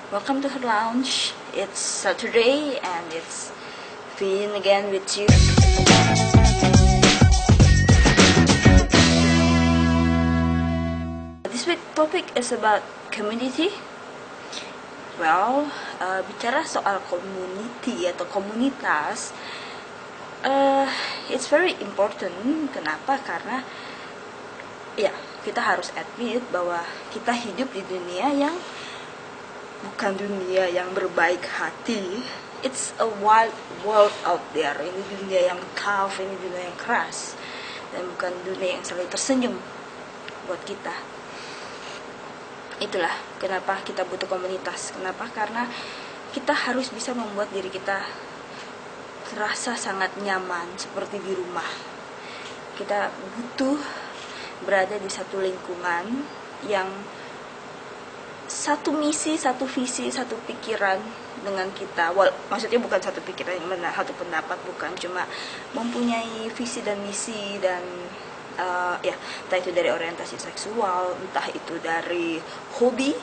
Welcome to her lounge. It's Saturday and it's Finn again with you. This week topic is about community. Well, bicara soal community atau komunitas, it's very important. Kenapa? Karena ya kita harus admit bahwa kita hidup di dunia yang bukan dunia yang berbaik hati. It's a wild world out there. Ini dunia yang tough, ini dunia yang keras, dan bukan dunia yang selalu tersenyum buat kita. Itulah kenapa kita butuh komunitas. Kenapa? Karena kita harus bisa membuat diri kita terasa sangat nyaman seperti di rumah. Kita butuh berada di satu lingkungan yang satu misi, satu visi, satu pikiran dengan kita. Maksudnya bukan satu pikiran, satu pendapat, bukan, cuma mempunyai visi dan misi dan entah itu dari orientasi seksual, entah itu dari hobi,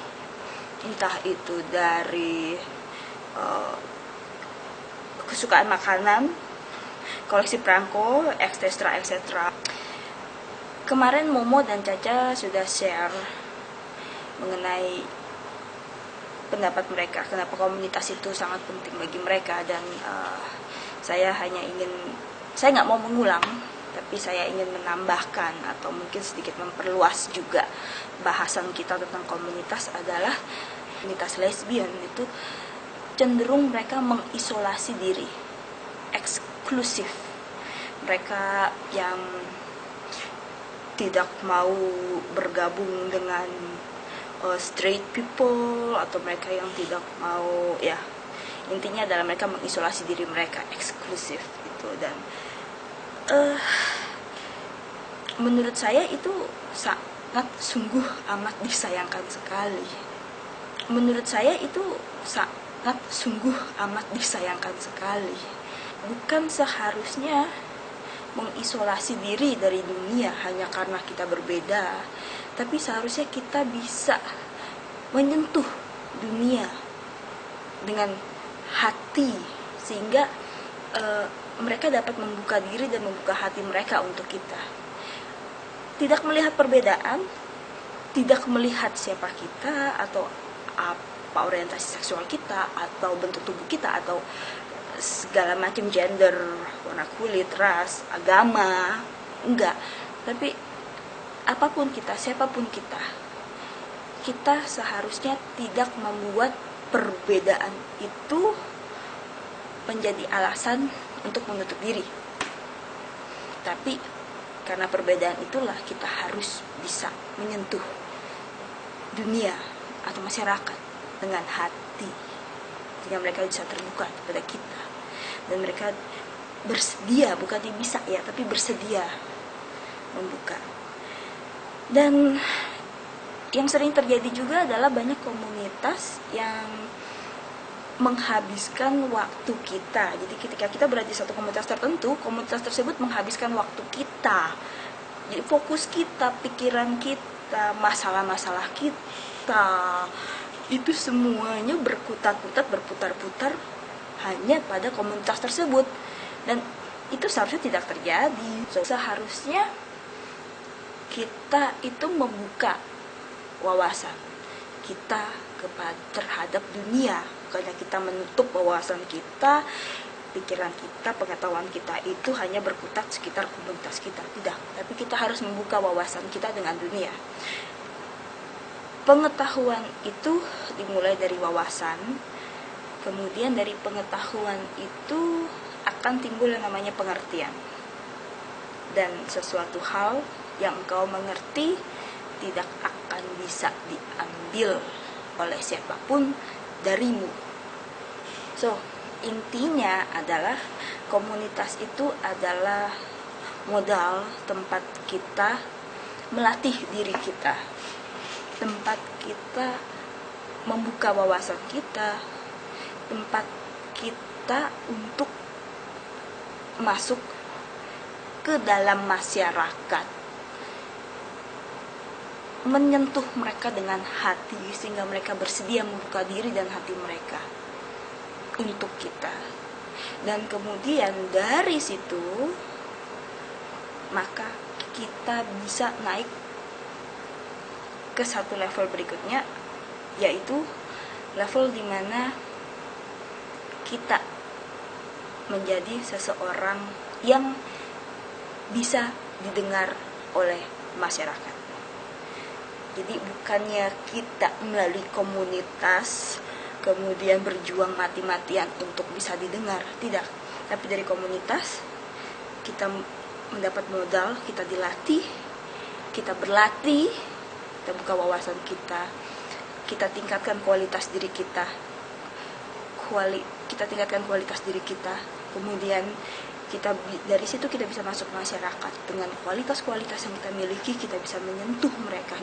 entah itu dari kesukaan makanan, koleksi perangko, etc. Kemarin Momo dan Caca sudah share mengenai pendapat mereka, kenapa komunitas itu sangat penting bagi mereka, dan saya nggak mau mengulang, tapi saya ingin menambahkan atau mungkin sedikit memperluas juga bahasan kita tentang komunitas. Adalah komunitas lesbian itu cenderung mereka mengisolasi diri, eksklusif. Mereka yang tidak mau bergabung dengan straight people, atau mereka yang tidak mau, ya intinya adalah mereka mengisolasi diri mereka, eksklusif gitu. Dan menurut saya itu sangat sungguh amat disayangkan sekali. Menurut saya itu sangat sungguh amat disayangkan sekali. Bukan seharusnya mengisolasi diri dari dunia hanya karena kita berbeda, tapi seharusnya kita bisa menyentuh dunia dengan hati, sehingga mereka dapat membuka diri dan membuka hati mereka untuk kita. Tidak melihat perbedaan, tidak melihat siapa kita, atau apa orientasi seksual kita, atau bentuk tubuh kita, atau segala macam gender, warna kulit, ras, agama, enggak. Tapi apapun kita, siapapun kita seharusnya tidak membuat perbedaan itu menjadi alasan untuk menutup diri. Tapi karena perbedaan itulah kita harus bisa menyentuh dunia atau masyarakat dengan hati, sehingga mereka bisa terbuka kepada kita, dan mereka bersedia, bukan bisa ya, tapi bersedia membuka. Dan yang sering terjadi juga adalah banyak komunitas yang menghabiskan waktu kita. Jadi ketika kita berada di satu komunitas tertentu, komunitas tersebut menghabiskan waktu kita. Jadi fokus kita, pikiran kita, masalah-masalah kita, itu semuanya berkutat-kutat, berputar-putar hanya pada komunitas tersebut. Dan itu seharusnya tidak terjadi. Seharusnya kita itu membuka wawasan kita terhadap dunia, bukannya kita menutup wawasan kita, pikiran kita, pengetahuan kita itu hanya berkutat sekitar komunitas kita. Tidak, tapi kita harus membuka wawasan kita dengan dunia. Pengetahuan itu dimulai dari wawasan, kemudian dari pengetahuan itu akan timbul yang namanya pengertian. Dan sesuatu hal yang engkau mengerti tidak akan bisa diambil oleh siapapun darimu. So, intinya adalah komunitas itu adalah modal tempat kita melatih diri kita, tempat kita membuka wawasan kita, tempat kita untuk masuk ke dalam masyarakat. menyentuh mereka dengan hati, sehingga mereka bersedia membuka diri dan hati mereka untuk kita. Dan kemudian dari situ maka kita bisa naik ke satu level berikutnya, yaitu level dimana kita menjadi seseorang yang bisa didengar oleh masyarakat. Jadi bukannya kita melalui komunitas kemudian berjuang mati-matian untuk bisa didengar, tidak. Tapi dari komunitas kita mendapat modal, kita dilatih, kita berlatih, kita buka wawasan kita tingkatkan kualitas diri kita, kita tingkatkan kualitas diri kita. Kemudian dari situ kita bisa masuk ke masyarakat dengan kualitas-kualitas yang kita miliki. Kita bisa menyentuh mereka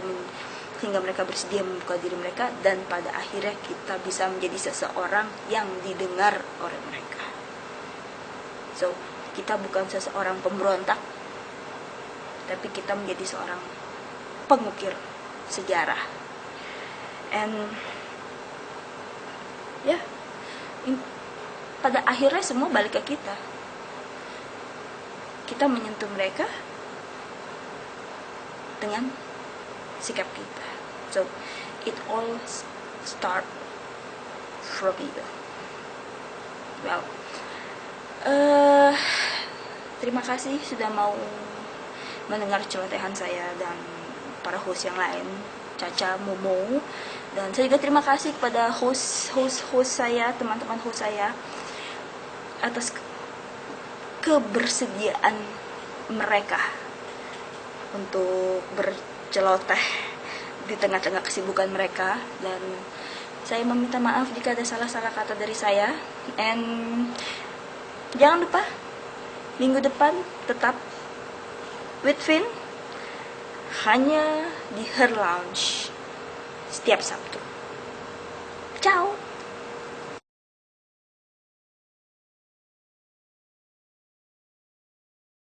sehingga mereka bersedia membuka diri mereka, dan pada akhirnya kita bisa menjadi seseorang yang didengar oleh mereka. So, kita bukan seseorang pemberontak, tapi kita menjadi seorang pengukir sejarah. And ya, pada akhirnya semua balik ke kita. Kita menyentuh mereka dengan sikap kita. So it all start from you. Well, terima kasih sudah mau mendengar celotehan saya dan para host yang lain, Caca, Momo, dan saya juga terima kasih kepada host saya, teman-teman host saya, atas kebersediaan mereka untuk berceloteh di tengah-tengah kesibukan mereka. Dan saya meminta maaf jika ada salah-salah kata dari saya. And jangan lupa minggu depan tetap with Vin, hanya di Her Lounge setiap Sabtu. Ciao.